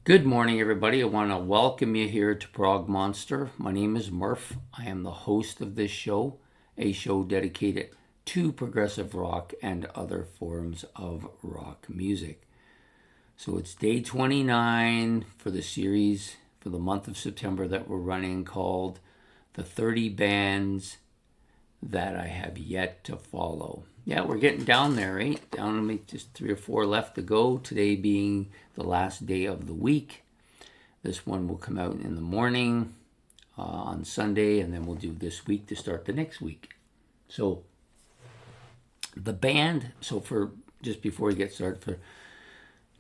Good morning, everybody. I want to welcome you here to Prog Monster. My name is Murph. I am the host of this show, a show dedicated to progressive rock and other forms of rock music. So it's day 29 for the series for the month of September that we're running called The 30 Bands That I Have Yet to Follow. Yeah, we're getting down there, right? Down to me, just 3 or 4 left to go. Today being the last day of the week. This one will come out in the morning on Sunday, and then we'll do this week to start the next week. So the band. So for just before we get started,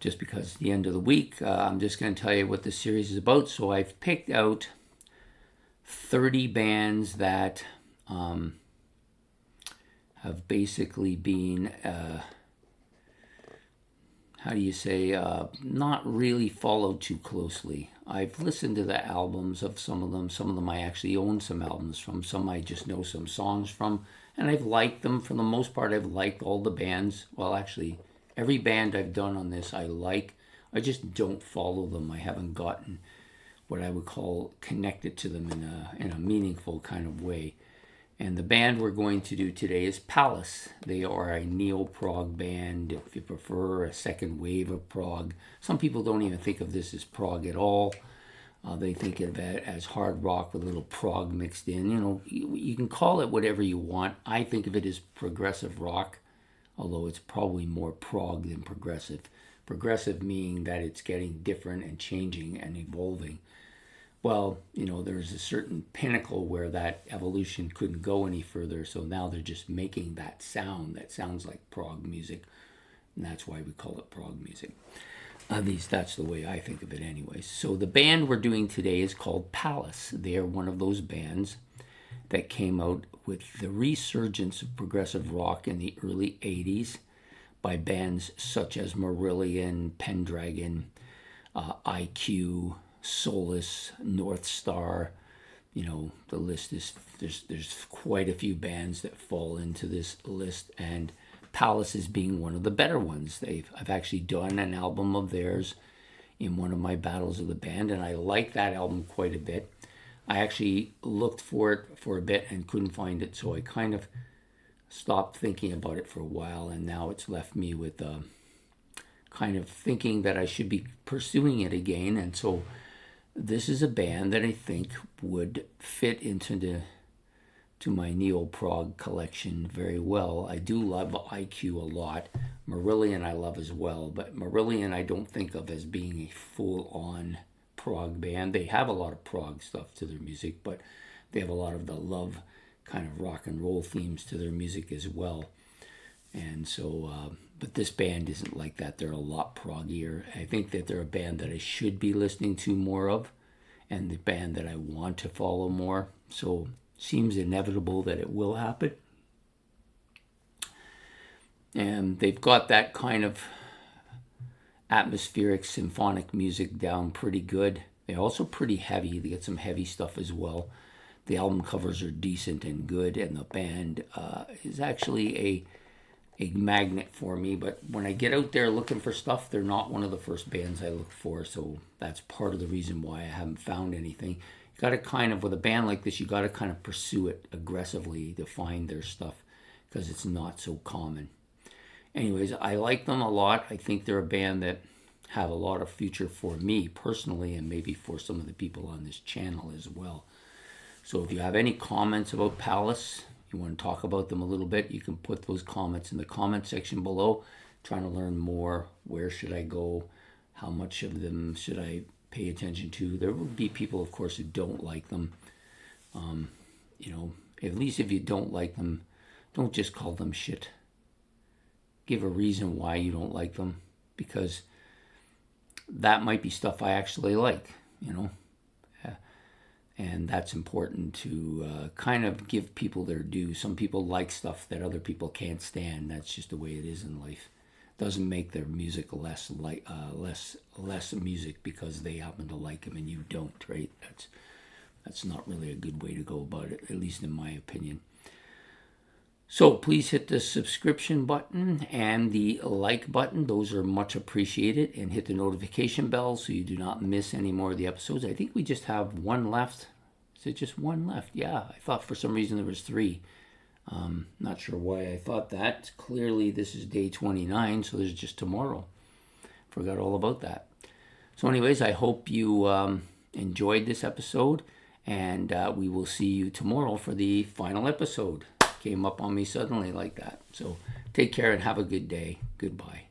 just because it's the end of the week, I'm just going to tell you what this series is about. So I've picked out 30 bands that have basically been, not really followed too closely. I've listened to the albums of some of them. Some of them I actually own some albums from. Some I just know some songs from. And I've liked them. For the most part, I've liked all the bands. Well, actually, every band I've done on this I like. I just don't follow them. I haven't gotten what I would call connected to them in a meaningful kind of way. And the band we're going to do today is Pallas. They are a neo-prog band, if you prefer, a second wave of prog. Some people don't even think of this as prog at all. They think of it as hard rock with a little prog mixed in. You know, you can call it whatever you want. I think of it as progressive rock, although it's probably more prog than progressive. Progressive meaning that it's getting different and changing and evolving. Well, you know, there's a certain pinnacle where that evolution couldn't go any further, so now they're just making that sound that sounds like prog music, and that's why we call it prog music. At least that's the way I think of it anyways. So the band we're doing today is called Pallas. They are one of those bands that came out with the resurgence of progressive rock in the early 80s by bands such as Marillion, Pendragon, IQ, Solace, North Star. You know, the list is there's quite a few bands that fall into this list, and Pallas is being one of the better ones. I've actually done an album of theirs in one of my battles of the band, and I like that album quite a bit. I actually looked for it for a bit and couldn't find it, so I kind of stopped thinking about it for a while, and now it's left me with kind of thinking that I should be pursuing it again. And so this is a band that I think would fit into my neo-prog collection very well. I do love IQ a lot. Marillion I love as well, but Marillion I don't think of as being a full-on prog band. They have a lot of prog stuff to their music, but they have a lot of the love kind of rock and roll themes to their music as well. And so, but this band isn't like that. They're a lot proggier. I think that they're a band that I should be listening to more of, and the band that I want to follow more. So it seems inevitable that it will happen. And they've got that kind of atmospheric symphonic music down pretty good. They're also pretty heavy. They get some heavy stuff as well. The album covers are decent and good, and the band is actually a magnet for me. But when I get out there looking for stuff, they're not one of the first bands I look for. So that's part of the reason why I haven't found anything. You got to kind of, with a band like this, you got to kind of pursue it aggressively to find their stuff because it's not so common. Anyways, I like them a lot. I think they're a band that have a lot of future for me personally, and maybe for some of the people on this channel as well. So if you have any comments about Pallas, you want to talk about them a little bit, you can put those comments in the comment section below. Trying to learn more. Where should I go? How much of them should I pay attention to? There will be people, of course, who don't like them. You know, at least if you don't like them, don't just call them shit. Give a reason why you don't like them, because that might be stuff I actually like, you know. And that's important to kind of give people their due. Some people like stuff that other people can't stand. That's just the way it is in life. Doesn't make their music less music because they happen to like them and you don't, right? That's not really a good way to go about it, at least in my opinion. So please hit the subscription button and the like button. Those are much appreciated. And hit the notification bell so you do not miss any more of the episodes. I think we just have one left. Is it just one left? Yeah, I thought for some reason there was 3. Not sure why I thought that. Clearly this is day 29, so there's just tomorrow. Forgot all about that. So anyways, I hope you enjoyed this episode, and we will see you tomorrow for the final episode. Came up on me suddenly like that. So take care and have a good day. Goodbye.